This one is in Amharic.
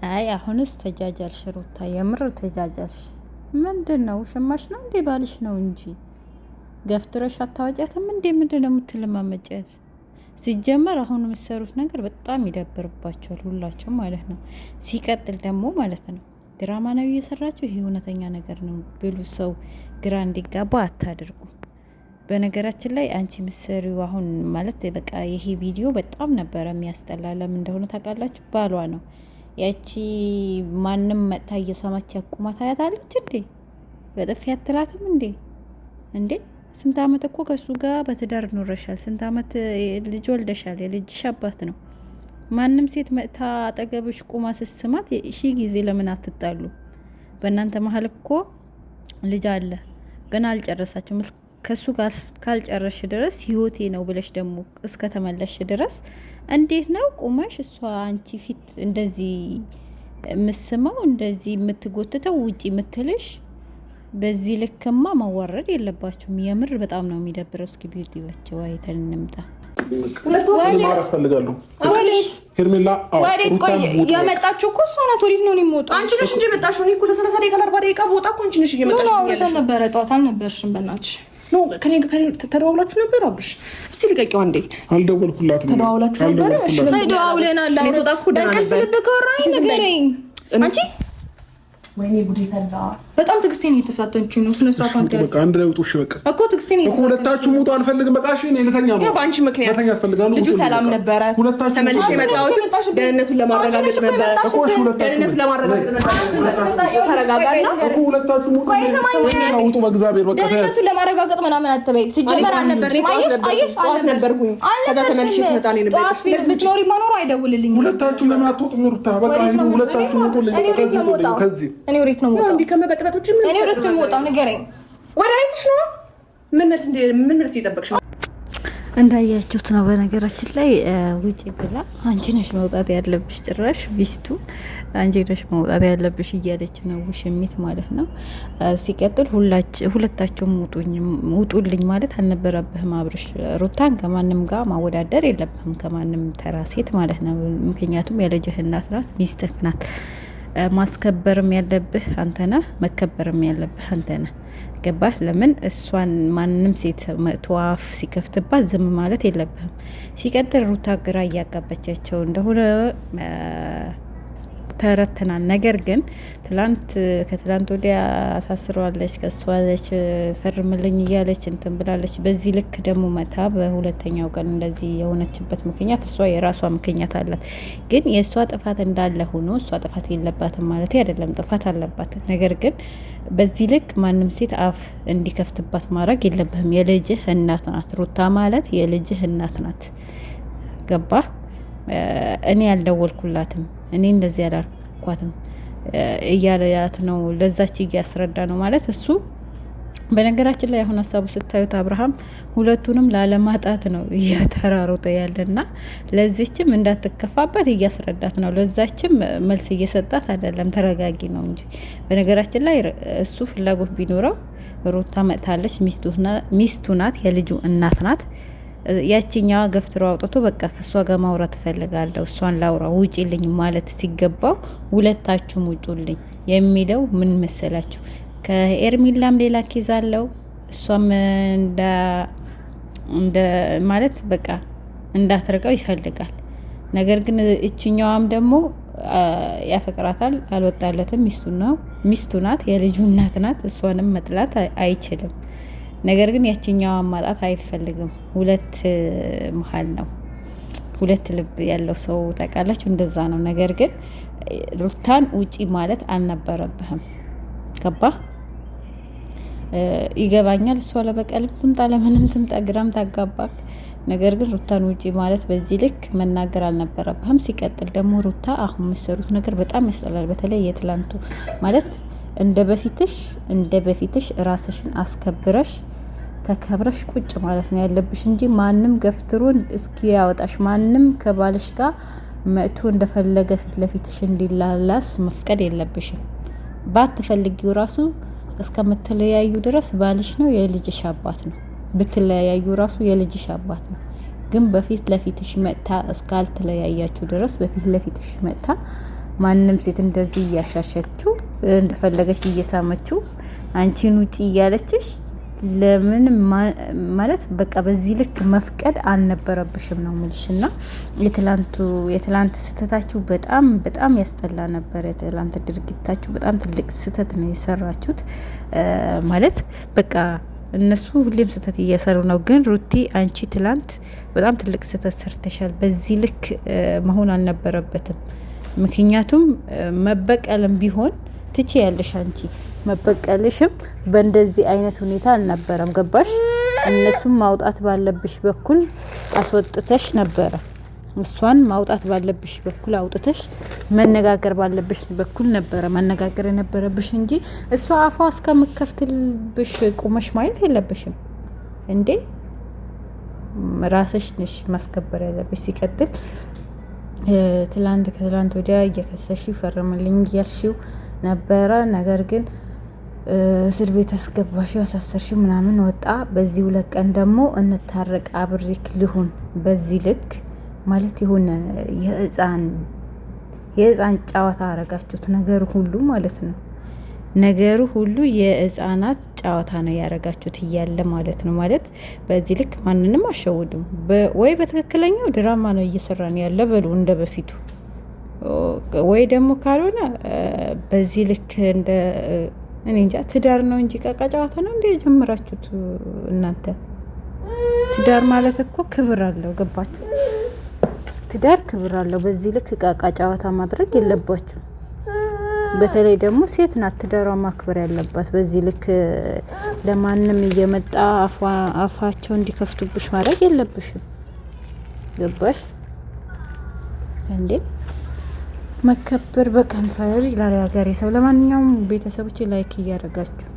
አይ አሁንስ ተጃጃልሽ ሩታ፣ የምር ተጃጃልሽ። ምንድን ነው ሽማሽ ነው እንዴ? ባልሽ ነው እንጂ ገፍትረሽ አታወጫትም እንዴ? ምንድን ነው የምትለማመጫት? ሲጀመር አሁን የምትሰሩት ነገር በጣም ይደብርባቸዋል ሁላቸው ማለት ነው። ሲቀጥል ደግሞ ማለት ነው ድራማ ነው እየሰራችሁ፣ ይሄ እውነተኛ ነገር ነው ብሉ። ሰው ግራ እንዲጋባ አታድርጉ። በነገራችን ላይ አንቺ ምሰሪው አሁን ማለት በቃ ይሄ ቪዲዮ በጣም ነበረ የሚያስጠላ። ለምን እንደሆነ ታውቃላችሁ? ባሏ ነው ያቺ ማንም መጥታ እየሰማች ያቁማ ታያታለች እንዴ? በጥፊ አትላትም እንዴ? እንዴ ስንት አመት እኮ ከሱ ጋር በትዳር ኖረሻል። ስንት አመት ልጅ ወልደሻል። የልጅሽ አባት ነው። ማንም ሴት መጥታ አጠገብሽ ቁማ ስትስማት ሺ ጊዜ ለምን አትጣሉ? በእናንተ መሀል እኮ ልጅ አለ ገና አልጨረሳችሁም። ከሱ ጋር ካልጨረሽ ድረስ ህይወቴ ነው ብለሽ ደግሞ እስከ ተመለሽ ድረስ እንዴት ነው ቁመሽ እሷ አንቺ ፊት እንደዚህ የምስመው እንደዚህ የምትጎትተው ውጪ የምትልሽ? በዚህ ልክማ ማዋረድ የለባችሁም። የምር በጣም ነው የሚደብረው። እስኪ ቪዲዮዋቸው አይተን እንምጣ። ሄርሜላ ወዴት? ቆይ የመጣችሁ እኮ እሷ ናት። ወዴት ነው የሚወጣው? አንቺ ነሽ እንጂ የመጣሽው። እኔ እኮ ለ30 ደቂቃ ለ40 ደቂቃ በወጣ እኮ አንቺ ነሽ እየመጣሽ ያለሽ ነበረ። ጠዋት አልነበርሽም? በእናትሽ ነው ከኔ ተደዋውላችሁ ነበር? አብሽ እስቲ ልቀቂው አንዴ። አልደወልኩላትም። ተደዋውላችሁ ነበር? እሺ ተደዋውለናል። በእንቅልፍ ልብ ከወራኝ ንገረኝ አንቺ። ወይኔ ጉዴ ፈላ። በጣም ትዕግስቴን እየተፈታተንችኝ ነው። ስነ ስርዓት አንተ በቃ አንድ ላይ ውጡ። እሺ በቃ እኮ ትዕግስቴን እኮ ሁለታችሁ ሙጡ። አልፈልግም በቃ እሺ። እኔ ልተኛ ነው። በአንቺ ምክንያት ልጁ ሰላም ነበረ። ተመልሼ የመጣሁት ደህንነቱን ለማረጋገጥ ነበረ እኮ። እሺ ደህንነቱን ለማረጋገጥ ነበረ። ተረጋጋና እኮ ሁለታችሁ ሙጡ። ውጡ በእግዚአብሔር በቃ ደህንነቱን ለማረጋገጥ ምናምን አትበይ። ሲጀመር አልነበርሽም። አየሽ አልነበርኩኝ። ከዛ ተመልሼ ስመጣ ነው የነበርኩት። ብትኖሪ ማኖሩ አይደውልልኝም። ሁለታችሁ ለምን አትወጡም? ሩታ በቃ ሁለታችሁ ሙጡ። እኔ ወዴት ነው የምወጣው? እኔ ወዴት ነው የምወጣው? ንገረኝ። ወደ ቤትሽ ነው? ምን ይጠበቅሽ ነው? እንዳያችሁት ነው። በነገራችን ላይ ውጪ ብላ አንቺ ነሽ መውጣት ያለብሽ፣ ጭራሽ ቢስቱ አንቺ ነሽ መውጣት ያለብሽ እያለች ነው ውሽሚት ማለት ነው። ሲቀጥል ሁለታቸውም ውጡልኝ ማለት አልነበረብህም አብርሽ። ሩታን ከማንም ጋር ማወዳደር የለብህም ከማንም ተራ ሴት ማለት ነው። ምክንያቱም የልጅህ እናት ናት፣ ሚስትህ ናት። ማስከበርም ያለብህ አንተ ነህ፣ መከበርም ያለብህ አንተ ነህ። ገባህ? ለምን እሷን ማንም ሴት መጥቶ አፍ ሲከፍትባት ዝም ማለት የለብህም። ሲቀጥል ሩታ ግራ እያጋባቻቸው እንደሆነ ተረተናል። ነገር ግን ከትላንት ወዲያ አሳስረዋለች፣ ከሷለች፣ ፈርምልኝ እያለች እንትን ብላለች። በዚህ ልክ ደግሞ መታ በሁለተኛው ቀን እንደዚህ የሆነችበት ምክንያት እሷ የራሷ ምክንያት አላት። ግን የእሷ ጥፋት እንዳለ ሆኖ እሷ ጥፋት የለባትም ማለት አይደለም፣ ጥፋት አለባት። ነገር ግን በዚህ ልክ ማንም ሴት አፍ እንዲከፍትባት ማድረግ የለብህም። የልጅህ እናት ናት ሩታ ማለት የልጅህ እናት ናት። ገባህ? እኔ ያልደወልኩላትም እኔ እንደዚህ ያላልኳትም እያለያት ነው። ለዛች እያስረዳ ነው ማለት እሱ። በነገራችን ላይ አሁን ሀሳቡ ስታዩት አብርሃም ሁለቱንም ላለማጣት ነው እያተራሮጠ ያለና ለዚችም እንዳትከፋበት እያስረዳት ነው። ለዛችም መልስ እየሰጣት አይደለም፣ ተረጋጊ ነው እንጂ። በነገራችን ላይ እሱ ፍላጎት ቢኖረው ሩታ መጥታለች፣ ሚስቱ ናት፣ የልጁ እናት ናት። ያቺኛዋ ገፍትሮ አውጥቶ በቃ ከሷ ጋር ማውራት እፈልጋለሁ፣ እሷን ላውራ ውጪልኝ ማለት ሲገባው ሁለታችሁም ውጡልኝ የሚለው ምን መሰላችሁ? ከኤርሚላም ሌላ ኬዝ አለው። እሷም እንደ ማለት በቃ እንዳትርቀው ይፈልጋል። ነገር ግን እችኛዋም ደግሞ ያፈቅራታል፣ አልወጣለትም። ሚስቱ ናት፣ የልጁ እናት ናት። እሷንም መጥላት አይችልም። ነገር ግን ያችኛዋን ማጣት አይፈልግም። ሁለት መሀል ነው፣ ሁለት ልብ ያለው ሰው ታውቃላችሁ፣ እንደዛ ነው። ነገር ግን ሩታን ውጪ ማለት አልነበረብህም። ገባህ? ይገባኛል። እሷ ለበቀልም ትምጣ ለምንም ትምጣ ግራም ታጋባክ። ነገር ግን ሩታን ውጪ ማለት በዚህ ልክ መናገር አልነበረብህም። ሲቀጥል ደግሞ ሩታ አሁን የምትሰሩት ነገር በጣም ያስጠላል። በተለይ የትላንቱ ማለት እንደ በፊትሽ ራስሽን አስከብረሽ ተከብረሽ ቁጭ ማለት ነው ያለብሽ እንጂ ማንም ገፍትሮን እስኪ ያወጣሽ ማንም ከባልሽ ጋር መጥቶ እንደፈለገ ፊት ለፊትሽ እንዲላላስ መፍቀድ የለብሽም። ባትፈልጊው ራሱ እስከምትለያዩ ድረስ ባልሽ ነው፣ የልጅሽ አባት ነው። ብትለያዩ ራሱ የልጅሽ አባት ነው። ግን በፊት ለፊትሽ መጥታ እስካልተለያያችሁ ድረስ በፊት ለፊትሽ መጥታ ማንም ሴት እንደዚህ እያሻሸችው እንደፈለገች እየሳመችው አንቺን ውጪ እያለችሽ ለምን ማለት በቃ በዚህ ልክ መፍቀድ አልነበረብሽም ነው የምልሽና የትላንት ስህተታችሁ በጣም ያስጠላ ነበር። የትላንት ድርጊታችሁ በጣም ትልቅ ስህተት ነው የሰራችሁት። ማለት በቃ እነሱ ሁሌም ስህተት እየሰሩ ነው፣ ግን ሩቲ አንቺ ትላንት በጣም ትልቅ ስህተት ሰርተሻል። በዚህ ልክ መሆን አልነበረበትም። ምክንያቱም መበቀልም ቢሆን ትቼ ያለሽ አንቺ መበቀልሽም በእንደዚህ አይነት ሁኔታ አልነበረም። ገባሽ? እነሱም ማውጣት ባለብሽ በኩል አስወጥተሽ ነበረ። እሷን ማውጣት ባለብሽ በኩል አውጥተሽ መነጋገር ባለብሽ በኩል ነበረ መነጋገር የነበረብሽ እንጂ እሷ አፏ እስከምከፍትልብሽ ቁመሽ ማየት የለብሽም እንዴ። ራስሽ ነሽ ማስከበር ያለብሽ። ሲቀጥል ከትላንት ወዲያ እየከሰሽ ፈርምልኝ እያልሽው ነበረ። ነገር ግን እስር ቤት አስገባሽው አሳሰርሽው ምናምን ወጣ። በዚህ 2 ቀን ደግሞ እንታረቅ አብሬክ ልሁን። በዚህ ልክ ማለት የሆነ የህፃን ጨዋታ አረጋችሁት። ነገሩ ሁሉ ማለት ነው ነገሩ ሁሉ የህፃናት ጨዋታ ነው ያረጋችሁት እያለ ማለት ነው። ማለት በዚህ ልክ ማንንም አሸውዱም። ወይ በትክክለኛው ድራማ ነው እየሰራን ያለ በሉ እንደ በፊቱ፣ ወይ ደግሞ ካልሆነ በዚህ ልክ እንደ እኔ እንጃ ትዳር ነው እንጂ ቃቃ ጨዋታ ነው እንደ የጀመራችሁት እናንተ። ትዳር ማለት እኮ ክብር አለው። ገባችሁ? ትዳር ክብር አለው። በዚህ ልክ ቃቃ ጨዋታ ማድረግ የለባችሁ። በተለይ ደግሞ ሴት ናት ትዳሯ ማክበር ያለባት። በዚህ ልክ ለማንም እየመጣ አፋቸው እንዲከፍቱብሽ ማድረግ የለብሽም። ገባሽ እንዴ? መከበር በከንፈር ይላል ያገሬ ሰው። ለማንኛውም ቤተሰቦች ላይክ እያደረጋችሁ